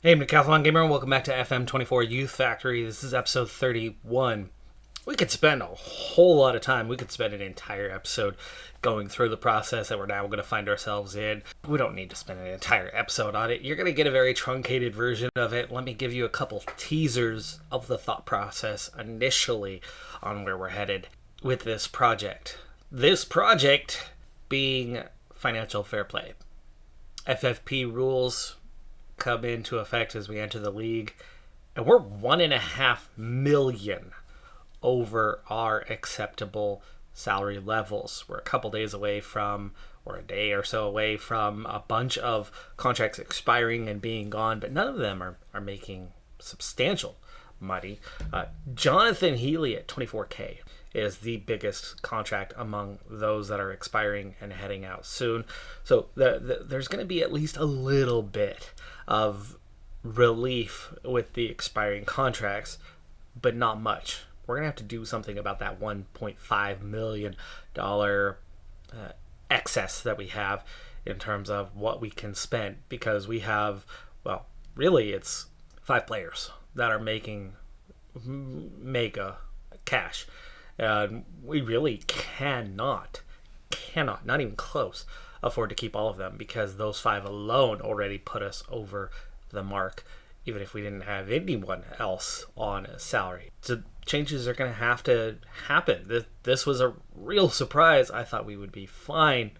Hey, Decathlon Gamer, and welcome back to FM24 Youth Factory. This is episode 31. We could spend a whole lot of time. We could spend an entire episode going through the process that we're now going to find ourselves in. We don't need to spend an entire episode on it. You're going to get a very truncated version of it. Let me give you a couple teasers of the thought process initially on where we're headed with this project. This project being financial fair play. FFP rules come into effect as we enter the league, and we're $1.5 million over our acceptable salary levels. We're a couple days away from, or a day or so away from, a bunch of contracts expiring and being gone, but none of them are making substantial money. Jonathan Healy at $24K is the biggest contract among those that are expiring and heading out soon. So there's going to be at least a little bit of relief with the expiring contracts, but not much. We're going to have to do something about that $1.5 million excess that we have in terms of what we can spend, because we have, well, really it's 5 players that are making mega cash. We really cannot, not even close, afford to keep all of them, because those 5 alone already put us over the mark, even if we didn't have anyone else on a salary. So changes are going to have to happen. This was a real surprise. I thought we would be fine.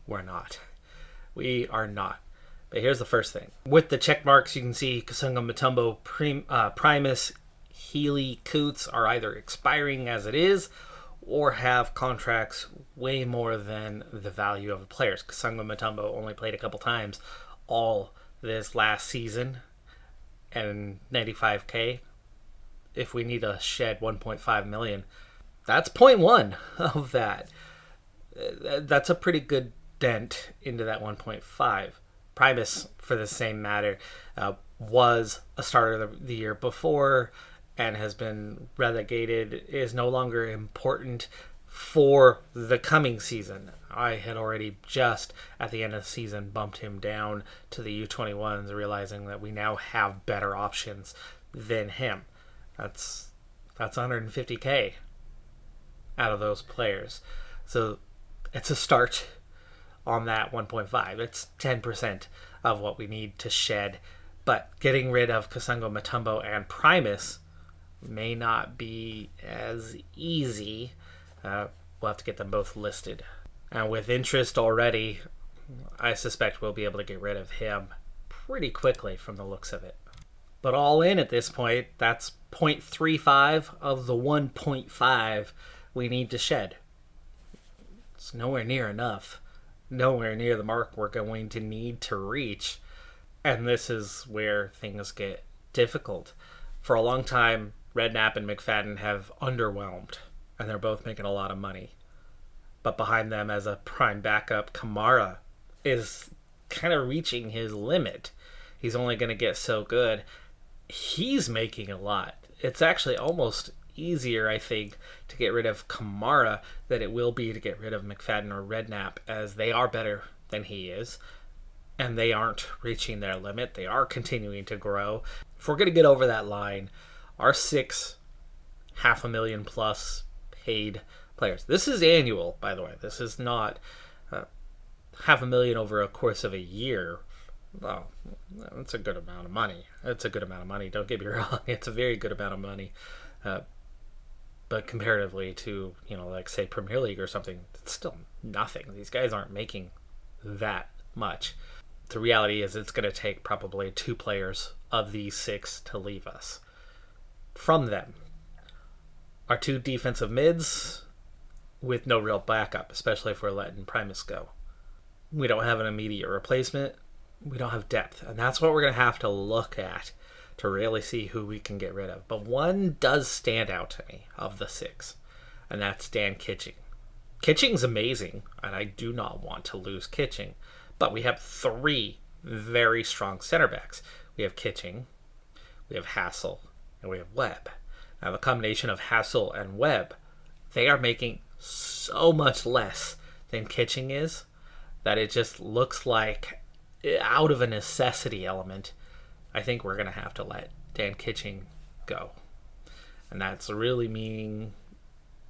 We're not. We are not. But here's the first thing. With the check marks, you can see Kasunga Mutombo, Primus, Healy, Coots are either expiring as it is or have contracts way more than the value of the players. Kasunga Mutombo only played a couple times all this last season, and 95K. If we need to shed 1.5 million, that's 0.1 of that. That's a pretty good dent into that 1.5. Primus, for the same matter, was a starter the year before and has been relegated, is no longer important for the coming season. I had already just at the end of the season bumped him down to the U21s, realizing that we now have better options than him. That's 150K out of those players. So it's a start on that 1.5. It's 10% of what we need to shed. But getting rid of Kasunga Mutombo and Primus may not be as easy. We'll have to get them both listed. And with interest already, I suspect we'll be able to get rid of him pretty quickly from the looks of it. But all in at this point, that's 0.35 of the 1.5 we need to shed. It's nowhere near enough. Nowhere near the mark we're going to need to reach. And this is where things get difficult. For a long time, Redknapp and McFadden have underwhelmed, and they're both making a lot of money. But behind them, as a prime backup, Kamara is kind of reaching his limit. He's only going to get so good. He's making a lot. It's actually almost easier, I think, to get rid of Kamara than it will be to get rid of McFadden or Redknapp, as they are better than he is, and they aren't reaching their limit. They are continuing to grow. If we're going to get over that line, our 6 $500,000 plus paid players. This is annual, by the way. This is not $500,000 over a course of a year. Well, that's a good amount of money. It's a good amount of money. Don't get me wrong. It's a very good amount of money. But comparatively to, like, say, Premier League or something, it's still nothing. These guys aren't making that much. The reality is it's going to take probably 2 players of these 6 to leave us. From them, our 2 defensive mids with no real backup, especially if we're letting Primus go. We don't have an immediate replacement. We don't have depth, and that's what we're going to have to look at to really see who we can get rid of. But one does stand out to me of the 6, and that's Dan Kitching. Kitching's amazing, and I do not want to lose Kitching, but we have 3 very strong center backs. We have Kitching, we have Hassel, and we have Webb. Now, the combination of Hassel and Webb, they are making so much less than Kitching is that it just looks like out of a necessity element I think we're going to have to let Dan Kitching go. And that's really meaning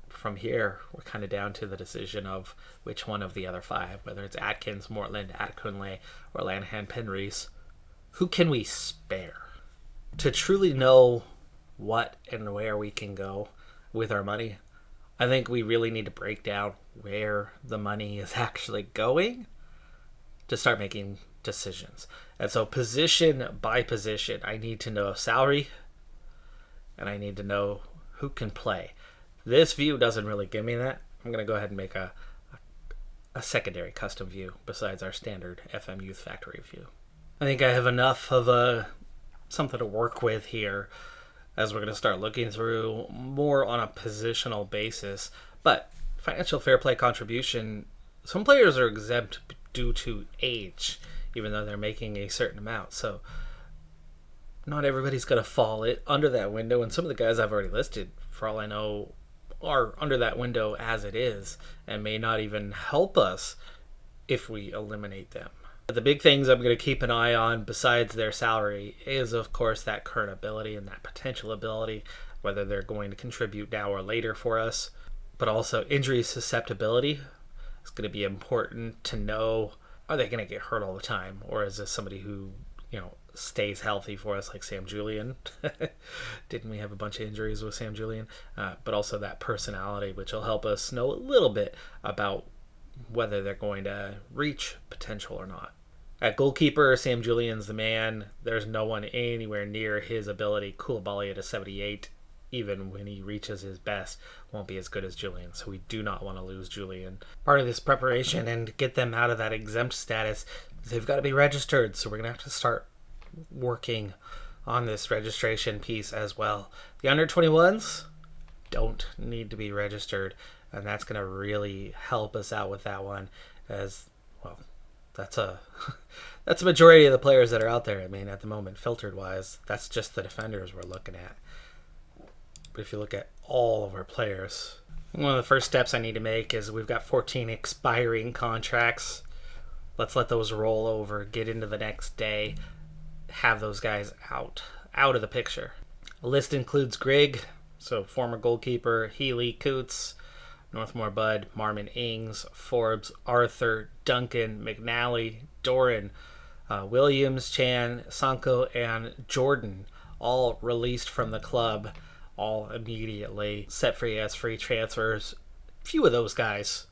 from here, we're kind of down to the decision of which one of the other five, whether it's Atkins, Mortland, Adekunle, or Lanahan Penrys. Who can we spare? To truly know what and where we can go with our money, I think we really need to break down where the money is actually going to start making decisions. And so position by position, I need to know salary and I need to know who can play. This view doesn't really give me that. I'm going to go ahead and make a secondary custom view besides our standard FM Youth Factory view. I think I have enough of something to work with here as we're going to start looking through more on a positional basis. But financial fair play contribution, some players are exempt due to age, even though they're making a certain amount. So not everybody's going to fall under that window. And some of the guys I've already listed, for all I know, are under that window as it is and may not even help us if we eliminate them. But the big things I'm going to keep an eye on besides their salary is, of course, that current ability and that potential ability, whether they're going to contribute now or later for us. But also injury susceptibility. It's going to be important to know, are they going to get hurt all the time? Or is this somebody who, stays healthy for us, like Sam Julian? Didn't we have a bunch of injuries with Sam Julian? But also that personality, which will help us know a little bit about whether they're going to reach potential or not. At goalkeeper, Sam Julian's the man. There's no one anywhere near his ability. Koulibaly at a 78, even when he reaches his best, won't be as good as Julian. So we do not want to lose Julian. Part of this preparation and get them out of that exempt status, they've got to be registered. So we're going to have to start working on this registration piece as well. The under 21s don't need to be registered, and that's going to really help us out with that one, as well. That's a majority of the players that are out there. I mean, at the moment, filtered wise, that's just the defenders we're looking at. But if you look at all of our players, one of the first steps I need to make is we've got 14 expiring contracts. Let's let those roll over, get into the next day, have those guys out of the picture. The list includes Grigg, so former goalkeeper, Healy, Coots, Northmore Bud, Marmon Ings, Forbes, Arthur, Duncan, McNally, Doran, Williams, Chan, Sanko, and Jordan, all released from the club, all immediately set free as free transfers. Few of those guys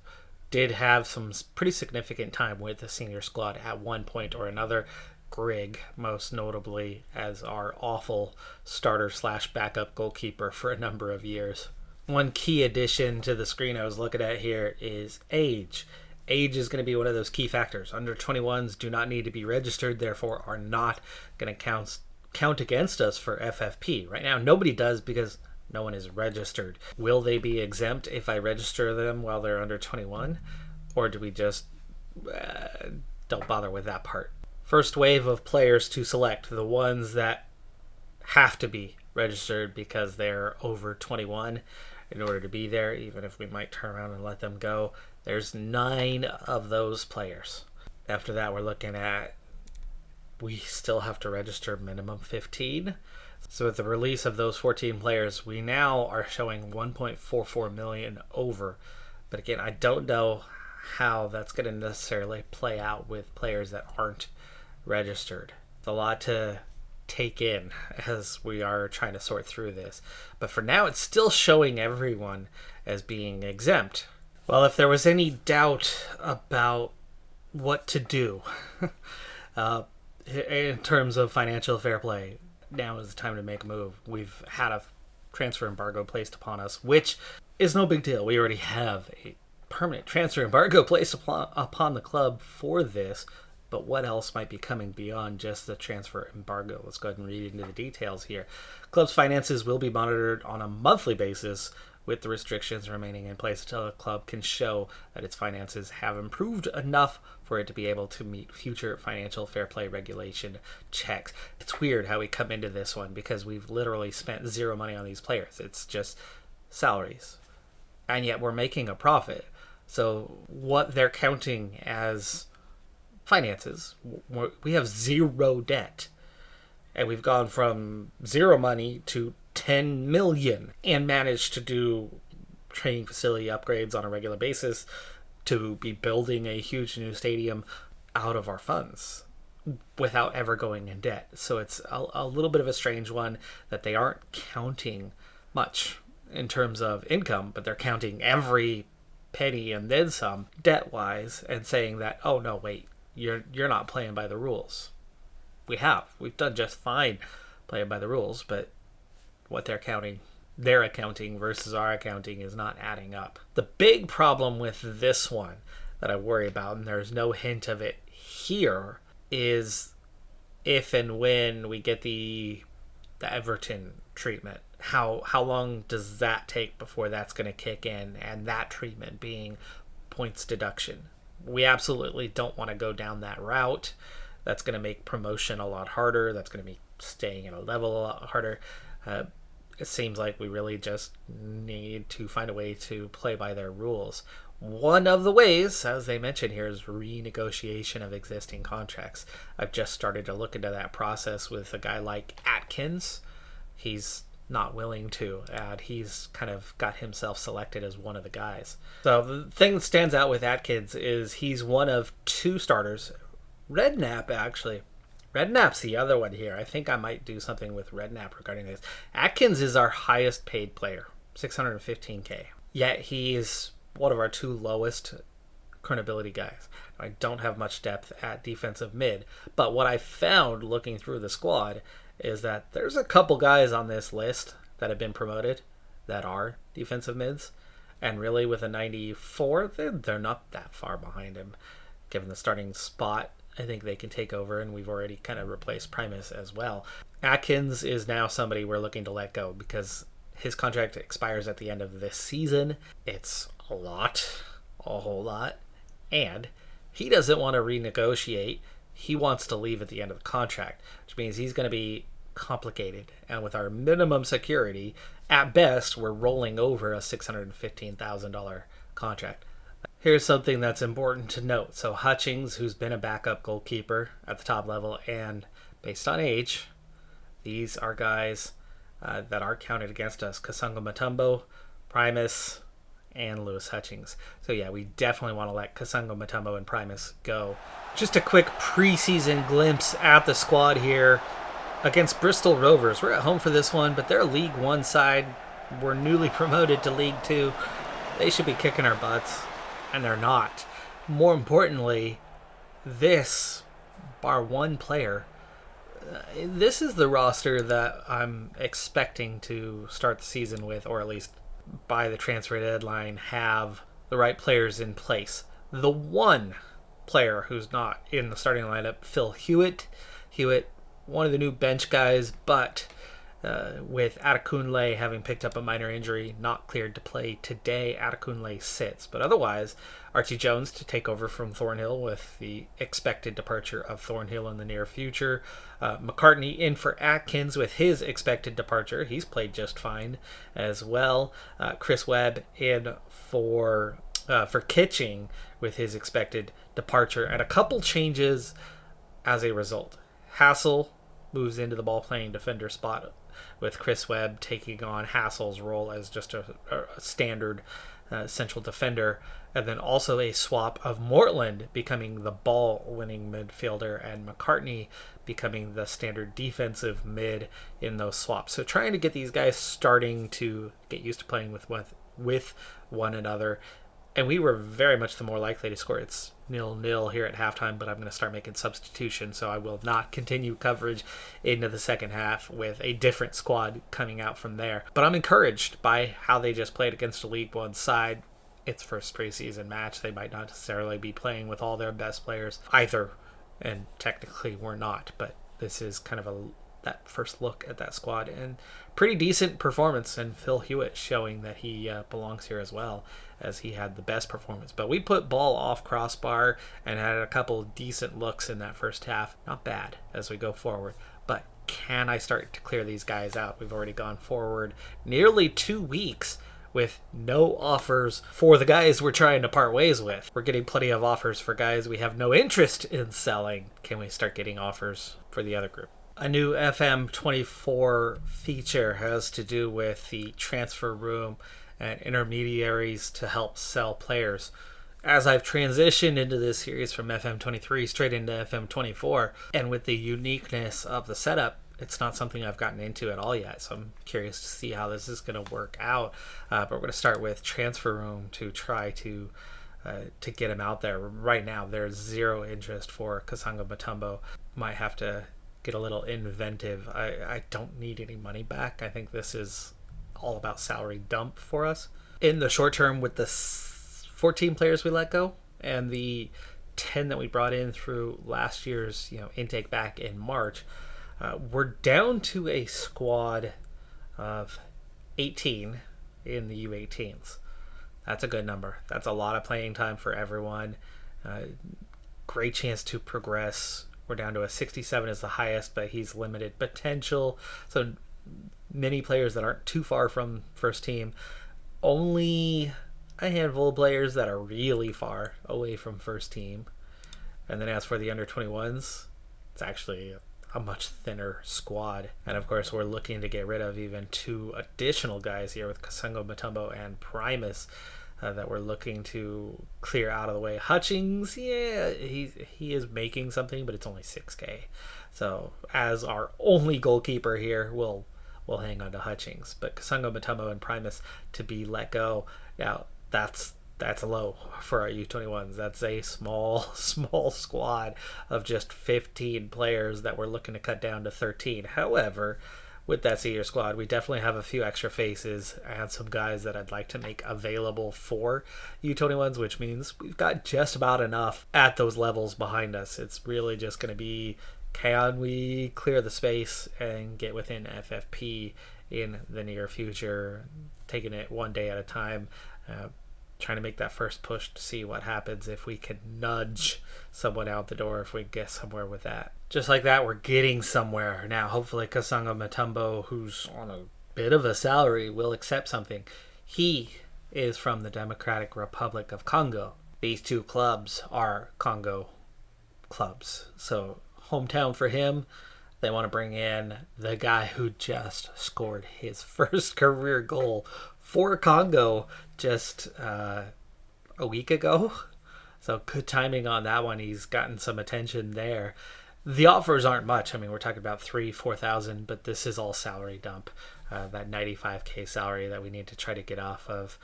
did have some pretty significant time with the senior squad at one point or another. Grigg, most notably, as our awful starter/backup goalkeeper for a number of years. One key addition to the screen I was looking at here is age. Age is going to be one of those key factors. Under 21s do not need to be registered, therefore are not going to count against us for FFP. Right now, nobody does because no one is registered. Will they be exempt if I register them while they're under 21? Or do we just don't bother with that part? First wave of players to select, the ones that have to be registered because they're over 21 in order to be there, even if we might turn around and let them go. There's 9 of those players. After that, we're looking at, we still have to register minimum 15. So with the release of those 14 players, we now are showing 1.44 million over. But again, I don't know how that's going to necessarily play out with players that aren't registered. It's a lot to take in as we are trying to sort through this. But for now, it's still showing everyone as being exempt. Well, if there was any doubt about what to do in terms of financial fair play, now is the time to make a move. We've had a transfer embargo placed upon us, which is no big deal. We already have a permanent transfer embargo placed upon the club for this. But what else might be coming beyond just the transfer embargo? Let's go ahead and read into the details here. Club's finances will be monitored on a monthly basis, with the restrictions remaining in place until the club can show that its finances have improved enough for it to be able to meet future financial fair play regulation checks. It's weird how we come into this one because we've literally spent zero money on these players. It's just salaries. And yet we're making a profit. So what they're counting as finances, we have zero debt, And we've gone from zero money to 10 million and managed to do training facility upgrades on a regular basis, to be building a huge new stadium out of our funds without ever going in debt. So it's a little bit of a strange one that they aren't counting much in terms of income, but they're counting every penny and then some debt-wise, and saying that, oh no, wait, you're not playing by the rules. We've done just fine playing by the rules, but what they're counting, their accounting versus our accounting, is not adding up. The big problem with this one that I worry about, and there's no hint of it here, is if and when we get the Everton treatment. How long does that take before that's going to kick in, and that treatment being points deduction? We absolutely don't want to go down that route. That's going to make promotion a lot harder. That's going to be staying at a level a lot harder. It seems like we really just need to find a way to play by their rules. One of the ways, as they mentioned here, is renegotiation of existing contracts. I've just started to look into that process with a guy like Atkins. He's not willing to add. He's kind of got himself selected as one of the guys. So the thing that stands out with Atkins is he's one of two starters. Redknapp, actually. Redknapp's the other one here. I think I might do something with Redknapp regarding this. Atkins is our highest paid player, $615K. Yet he's one of our two lowest current ability guys. I don't have much depth at defensive mid, but what I found looking through the squad is that there's a couple guys on this list that have been promoted that are defensive mids, and really with a 94, they're not that far behind him. Given the starting spot, I think they can take over, and we've already kind of replaced Primus as well. Atkins is now somebody we're looking to let go because his contract expires at the end of this season. It's a whole lot, and he doesn't want to renegotiate. He wants to leave at the end of the contract, which means he's going to be complicated. And with our minimum security, at best, we're rolling over a $615,000 contract. Here's something that's important to note. So Hutchings, who's been a backup goalkeeper at the top level, and based on age, these are guys that are counted against us. Kasunga Mutombo, Primus, and Lewis Hutchings. So yeah, we definitely want to let Kasunga Mutombo and Primus go. Just a quick preseason glimpse at the squad here against Bristol Rovers. We're at home for this one, but they're League One side. We're newly promoted to League Two. They should be kicking our butts, and they're not. More importantly, this, bar one player, this is the roster that I'm expecting to start the season with, or at least by the transfer deadline, have the right players in place. The one player who's not in the starting lineup, Phil Hewitt, one of the new bench guys, but with Adekunle having picked up a minor injury, not cleared to play today, Adekunle sits. But otherwise, Archie Jones to take over from Thornhill with the expected departure of Thornhill in the near future. McCartney in for Atkins with his expected departure. He's played just fine as well. Chris Webb in for Kitching with his expected departure. And a couple changes as a result. Hassel moves into the ball-playing defender spot, with Chris Webb taking on Hassel's role as just a standard central defender, and then also a swap of Mortland becoming the ball-winning midfielder and McCartney becoming the standard defensive mid in those swaps. So trying to get these guys starting to get used to playing with one another. And we were very much the more likely to score. It's 0-0 here at halftime, but I'm going to start making substitutions, so I will not continue coverage into the second half with a different squad coming out from there. But I'm encouraged by how they just played against a League One side. It's first preseason match. They might not necessarily be playing with all their best players either, and technically we're not, but this is kind of that first look at that squad, and pretty decent performance, and Phil Hewitt showing that he belongs here as well, as he had the best performance. But we put ball off crossbar and had a couple decent looks in that first half. Not bad as we go forward, but can I start to clear these guys out? We've already gone forward nearly 2 weeks with no offers for the guys we're trying to part ways with. We're getting plenty of offers for guys we have no interest in selling. Can we start getting offers for the other group? A new FM24 feature has to do with the transfer room and intermediaries to help sell players. As I've transitioned into this series from FM23 straight into FM24, and with the uniqueness of the setup, it's not something I've gotten into at all yet, so I'm curious to see how this is going to work out. But we're going to start with transfer room to try to get him out there. Right now, there's zero interest for Kasanga Mutombo. Might have to get a little inventive. I don't need any money back. I think this is all about salary dump for us. In the short term, with the 14 players we let go and the 10 that we brought in through last year's intake back in March, we're down to a squad of 18 in the U18s. That's a good number. That's a lot of playing time for everyone. Great chance to progress. We're down to a 67 as the highest, but he's limited potential. So many players that aren't too far from first team. Only a handful of players that are really far away from first team. And then as for the under 21s, it's actually a much thinner squad. And of course, we're looking to get rid of even 2 additional guys here with Kasanga Mutombo and Primus that we're looking to clear out of the way. Hutchings, yeah, he is making something, but it's only 6K. So as our only goalkeeper here, we'll hang on to Hutchings. But Kasanga Mutombo and Primus to be let go. Now, that's low for our U21s. That's a small squad of just 15 players that we're looking to cut down to 13. However, with that senior squad, we definitely have a few extra faces and some guys that I'd like to make available for U21s, which means we've got just about enough at those levels behind us. It's really just going to be, can we clear the space and get within FFP in the near future, taking it one day at a time, trying to make that first push to see what happens if we can nudge someone out the door, if we get somewhere with that. Just like that, we're getting somewhere. Now, hopefully Kasanga Mutombo, who's on a bit of a salary, will accept something. He is from the Democratic Republic of Congo. These 2 clubs are Congo clubs. So, hometown for him. They want to bring in the guy who just scored his first career goal for Congo just a week ago. So good timing on that one. He's gotten some attention there. The offers aren't much. I mean, we're talking about 3,000-4,000, but this is all salary dump. That 95K salary that we need to try to get off of.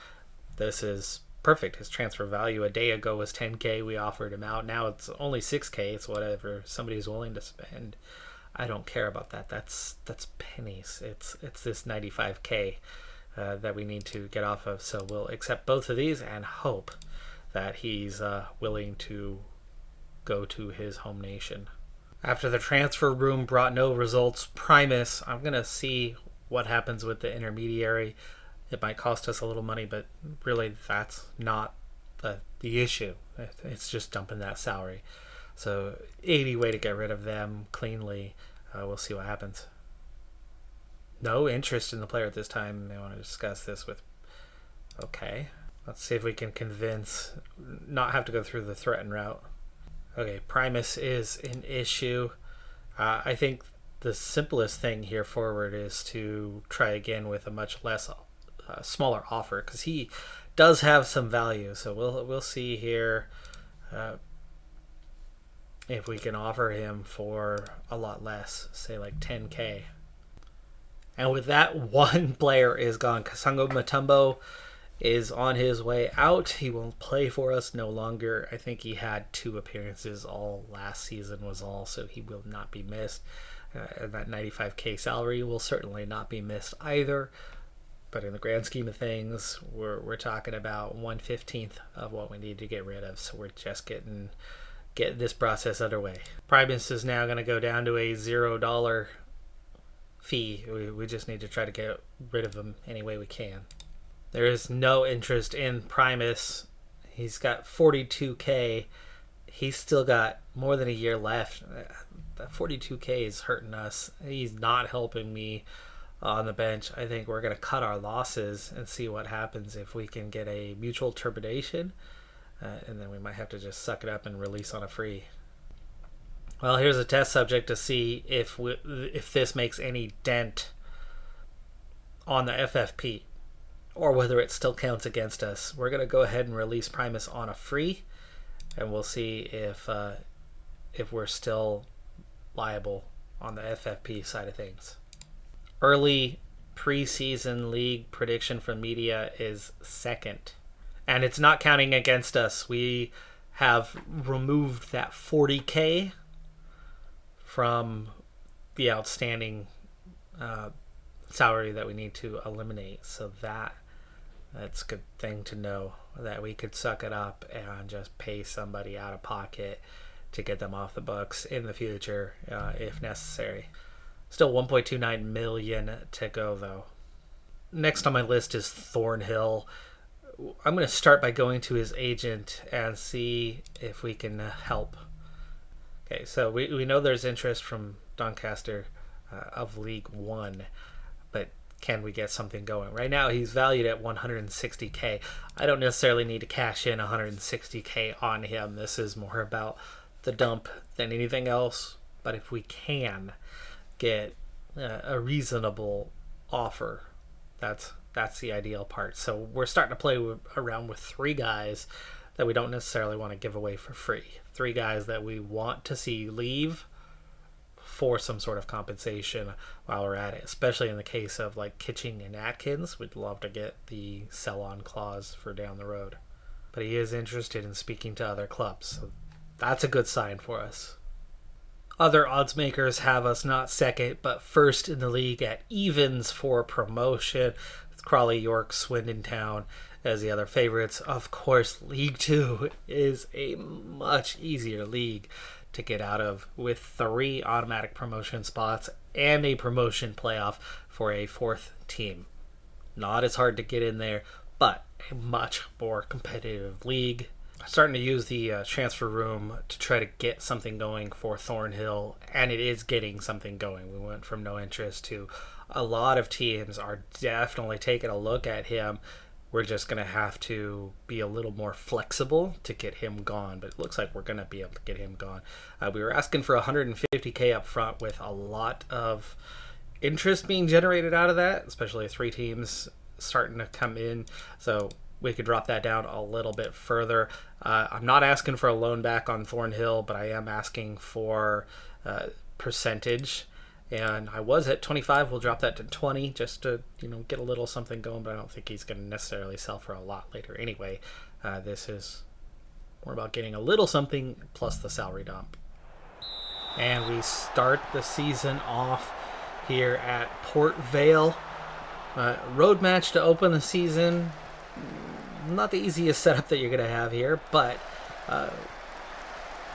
This is perfect. His transfer value a day ago was 10K. We offered him out. Now it's only 6K. It's whatever somebody's willing to spend. I don't care about that. That's pennies. It's this 95K that we need to get off of. So we'll accept both of these and hope that he's willing to go to his home nation. After the transfer room brought no results, Primus, I'm going to see what happens with the intermediary. It might cost us a little money, but really that's not the issue. It's just dumping that salary. So 80 way to get rid of them cleanly. We'll see what happens. No interest in the player at this time. They want to discuss this with... Okay. Let's see if we can convince... Not have to go through the threaten route. Okay, Primus is an issue. I think the simplest thing here forward is to try again with a much less smaller offer, because he does have some value. So we'll see here if we can offer him for a lot less, say like 10K. And with that, 1 player is gone. Kasanga Mutombo is on his way out. He won't play for us no longer. I think he had 2 appearances all last season was all, so he will not be missed. And that 95K salary will certainly not be missed either. But in the grand scheme of things, we're talking about 1/15 of what we need to get rid of. So we're just getting this process underway. Primus is now going to go down to a $0 fee. We just need to try to get rid of him any way we can. There is no interest in Primus. He's got 42K. He's still got more than a year left. That 42K is hurting us. He's not helping me on the bench. I think we're going to cut our losses and see what happens if we can get a mutual termination. And then we might have to just suck it up and release on a free. Well, here's a test subject to see if this makes any dent on the FFP, or whether it still counts against us. We're going to go ahead and release Primus on a free, and we'll see if we're still liable on the FFP side of things. Early preseason league prediction from media is second, and it's not counting against us. We have removed that 40K from the outstanding salary that we need to eliminate, so that's a good thing to know, that we could suck it up and just pay somebody out of pocket to get them off the books in the future if necessary. Still 1.29 million to go, though. Next on my list is Thornhill. I'm going to start by going to his agent and see if we can help. Okay, so we know there's interest from Doncaster of League One, but can we get something going? Right now, he's valued at 160K. I don't necessarily need to cash in 160K on him. This is more about the dump than anything else. But if we can get a reasonable offer, that's the ideal part. So we're starting to play around with 3 guys that we don't necessarily want to give away for free. 3 guys that we want to see leave for some sort of compensation while we're at it, especially in the case of like Kitching and Atkins. We'd love to get the sell-on clause for down the road. But he is interested in speaking to other clubs, so that's a good sign for us. Other odds makers have us not second, but first in the league at evens for promotion, with Crawley, York, Swindon Town as the other favorites. Of course, League 2 is a much easier league to get out of, with 3 automatic promotion spots and a promotion playoff for a 4th team. Not as hard to get in there, but a much more competitive league. Starting to use the transfer room to try to get something going for Thornhill, and it is getting something going. We went from no interest to a lot of teams are definitely taking a look at him. We're just going to have to be a little more flexible to get him gone, but it looks like we're going to be able to get him gone. We were asking for 150K up front, with a lot of interest being generated out of that, especially 3 teams starting to come in. So we could drop that down a little bit further. I'm not asking for a loan back on Thornhill, but I am asking for percentage. And I was at 25. We'll drop that to 20 just to get a little something going. But I don't think he's going to necessarily sell for a lot later anyway. This is more about getting a little something plus the salary dump. And we start the season off here at Port Vale. Road match to open the season. Not the easiest setup that you're going to have here, but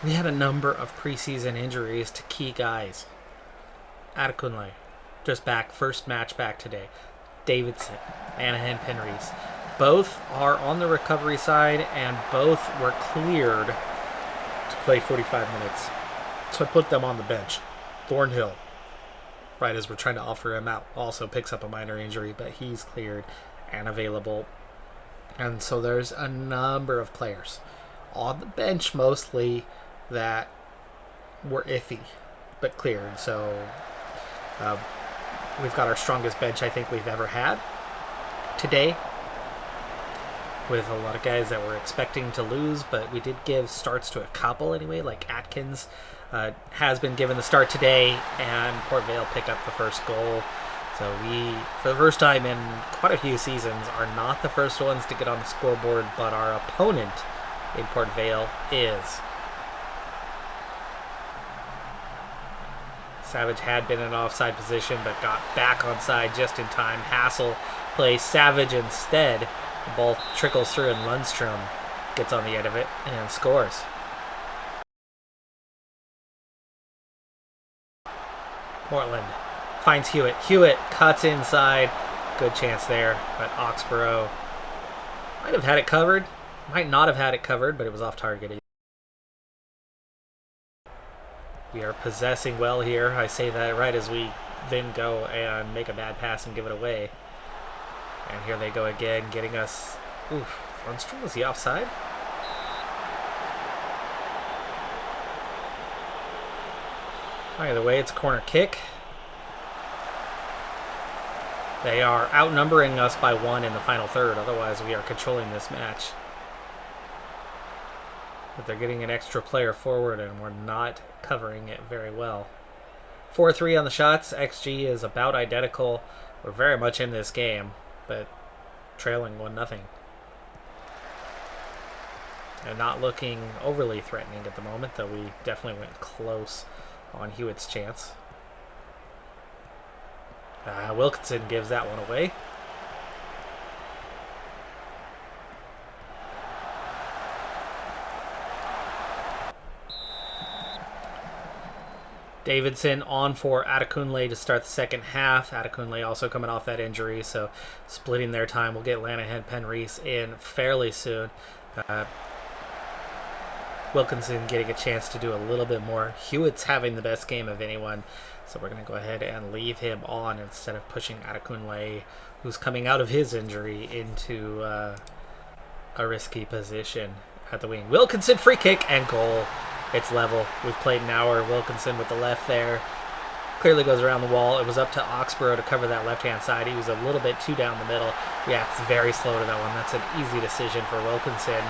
we had a number of preseason injuries to key guys. Adekunle, just back, first match back today. Davidson, Anahan Penreese. Both are on the recovery side, and both were cleared to play 45 minutes. So I put them on the bench. Thornhill, right as we're trying to offer him out, also picks up a minor injury, but he's cleared and available. And so there's a number of players on the bench mostly that were iffy, but cleared. So we've got our strongest bench I think we've ever had today, with a lot of guys that we're expecting to lose, but we did give starts to a couple anyway, like Atkins has been given the start today, and Port Vale picked up the first goal. So we, for the first time in quite a few seasons, are not the first ones to get on the scoreboard, but our opponent in Port Vale is. Savage had been in an offside position, but got back onside just in time. Hassel plays Savage instead. The ball trickles through, and Lundstrom gets on the end of it and scores. Portland finds Hewitt. Hewitt cuts inside. Good chance there, but Oxborough might have had it covered. Might not have had it covered, but it was off target. We are possessing well here. I say that right as we then go and make a bad pass and give it away. And here they go again, getting us... Oof. Lundstrom, was he offside? Either way, it's a corner kick. They are outnumbering us by 1 in the final third. Otherwise, we are controlling this match. But they're getting an extra player forward, and we're not covering it very well. 4-3 on the shots. XG is about identical. We're very much in this game, but trailing 1-0. And not looking overly threatening at the moment, though we definitely went close on Hewitt's chance. Wilkinson gives that one away. Davidson on for Adekunle to start the second half. Adekunle also coming off that injury, so splitting their time. We'll get Lanahan Penreese in fairly soon. Wilkinson getting a chance to do a little bit more. Hewitt's having the best game of anyone, so we're going to go ahead and leave him on instead of pushing Adekunle, who's coming out of his injury, into a risky position at the wing. Wilkinson, free kick and goal. It's level. We've played an hour. Wilkinson with the left there. Clearly goes around the wall. It was up to Oxborough to cover that left-hand side. He was a little bit too down the middle. Reacts very slow to that one. That's an easy decision for Wilkinson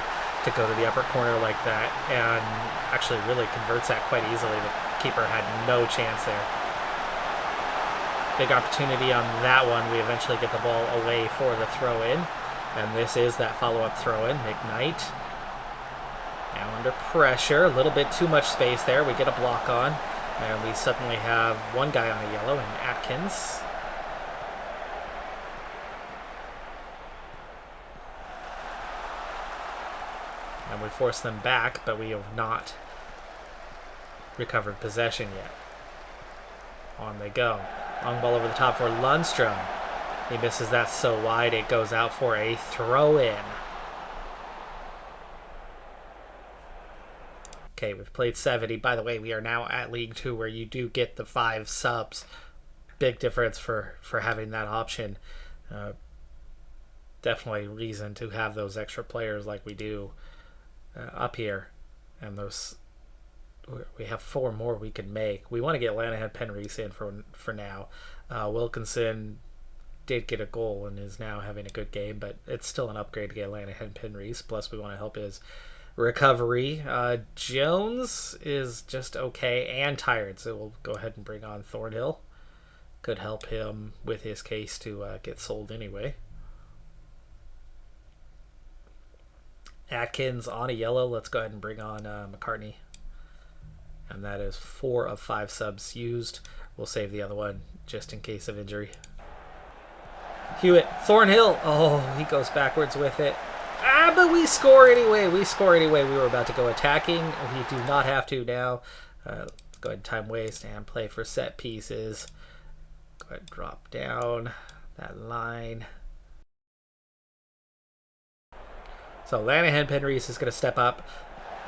to go to the upper corner like that, and actually really converts that quite easily. The keeper had no chance there. Big opportunity on that one. We eventually get the ball away for the throw-in, and this is that follow-up throw-in. McKnight now under pressure. A little bit too much space there. We get a block on, and we suddenly have one guy on a yellow, and Atkins. And we force them back, but we have not recovered possession yet. On they go. Long ball over the top for Lundstrom. He misses that so wide, it goes out for a throw-in. Okay, we've played 70. By the way, we are now at League 2, where you do get the 5 subs. Big difference for having that option. Definitely reason to have those extra players like we do up here. And those, we have 4 more we can make. We want to get Lanahan Penreese in for now. Wilkinson did get a goal and is now having a good game, but it's still an upgrade to get Lanahan Penreese. Plus, we want to help his recovery. Jones is just okay and tired, so we'll go ahead and bring on Thornhill. Could help him with his case to get sold anyway. Atkins on a yellow. Let's go ahead and bring on McCartney. And that is 4 of 5 subs used. We'll save the other one just in case of injury. Hewitt, Thornhill. Oh, he goes backwards with it. But we score anyway. We were about to go attacking. We do not have to now. Let's go ahead and time waste and play for set pieces. Go ahead and drop down that line. So Lanahan Penreese is going to step up.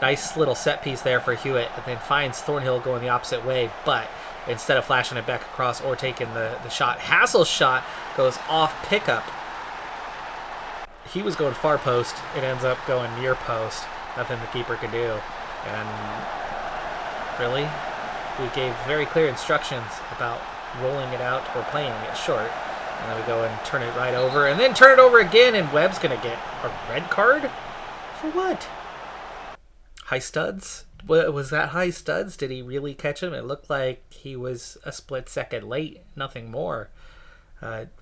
Nice little set piece there for Hewitt, and then finds Thornhill going the opposite way, but instead of flashing it back across or taking the shot, Hassel's shot goes off pickup. He was going far post. It ends up going near post. Nothing the keeper could do. And really, we gave very clear instructions about rolling it out or playing it short. And then we go and turn it right over, and then turn it over again, and Webb's going to get a red card? For what? High studs? Was that high studs? Did he really catch him? It looked like he was a split second late, nothing more.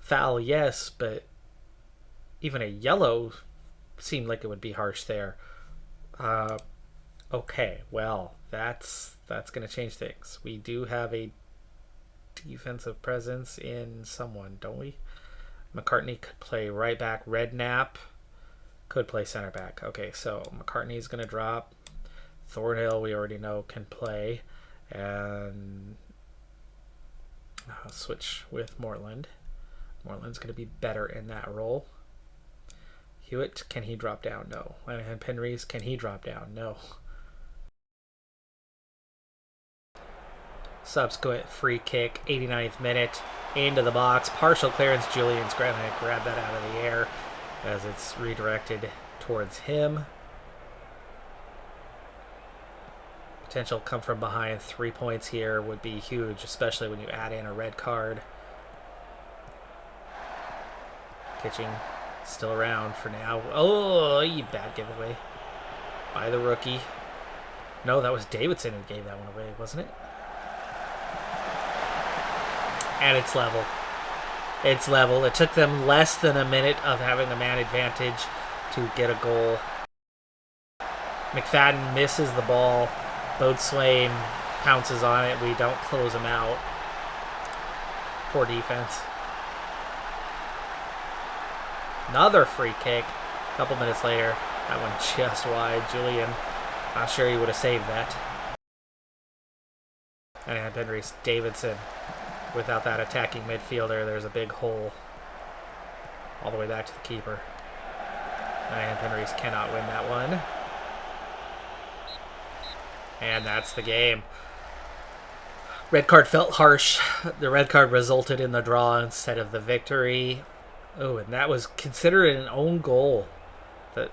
Foul, yes, but even a yellow seemed like it would be harsh there. Okay, well, that's going to change things. We do have a defensive presence in someone, don't we? McCartney could play right back. Redknapp could play center back. Okay, so McCartney's going to drop. Thornhill, we already know, can play. And I'll switch with Moreland. Moreland's going to be better in that role. Hewitt, can he drop down? No. Lanahan Penreese, can he drop down? No. Subsequent free kick, 89th minute, into the box. Partial clearance. Julian's going to grab that out of the air as it's redirected towards him. potential come from behind 3 points here would be huge, especially when you add in a red card. Pitching still around for now. Oh, you bad giveaway by the rookie. No, that was Davidson who gave that one away, wasn't it? And it's level. It's level. It took them less than a minute of having a man advantage to get a goal. McFadden misses the ball. Boatswain pounces on it. We don't close him out. Poor defense. Another free kick. A couple minutes later. That one just wide. Julian, not sure he would have saved that. And Henry Davidson. Without that attacking midfielder, there's a big hole all the way back to the keeper. And Henry's cannot win that one. And that's the game. Red card felt harsh. The red card resulted in the draw instead of the victory. Oh, and that was considered an own goal. That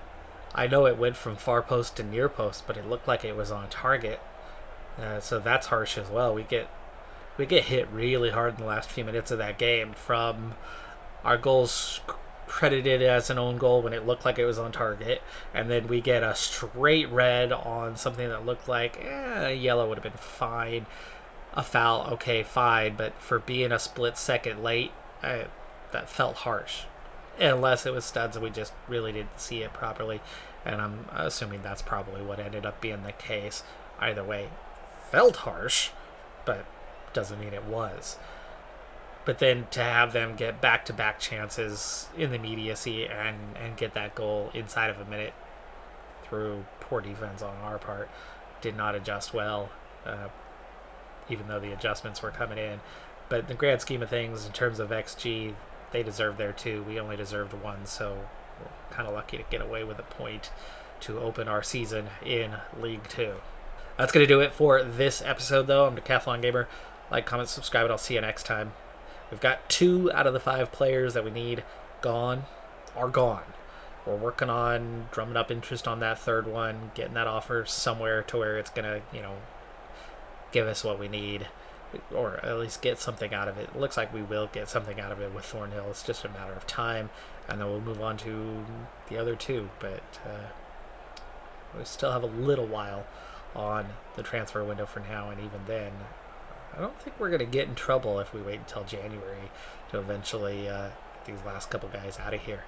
I know it went from far post to near post, but it looked like it was on target. So that's harsh as well. We get hit really hard in the last few minutes of that game from our goals credited as an own goal when it looked like it was on target, and then we get a straight red on something that looked like yellow would have been fine. A foul, okay, fine, but for being a split second late, that felt harsh. Unless it was studs and we just really didn't see it properly, and I'm assuming that's probably what ended up being the case. Either way, felt harsh, but doesn't mean it was. But then to have them get back-to-back chances in the immediacy and get that goal inside of a minute through poor defense on our part, did not adjust well, even though the adjustments were coming in. But in the grand scheme of things, in terms of XG, they deserved their 2. We only deserved 1, so we're kind of lucky to get away with a point to open our season in League 2. That's going to do it for this episode, though. I'm Decathlon Gamer. Like, comment, subscribe, and I'll see you next time. We've got 2 out of the 5 players that we need gone. We're working on drumming up interest on that third one, getting that offer somewhere to where it's going to, give us what we need, or at least get something out of it. It looks like we will get something out of it with Thornhill. It's just a matter of time, and then we'll move on to the other 2. But we still have a little while on the transfer window for now, and even then, I don't think we're going to get in trouble if we wait until January to eventually get these last couple guys out of here.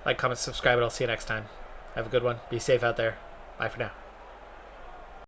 Like, comment, subscribe, and I'll see you next time. Have a good one. Be safe out there. Bye for now.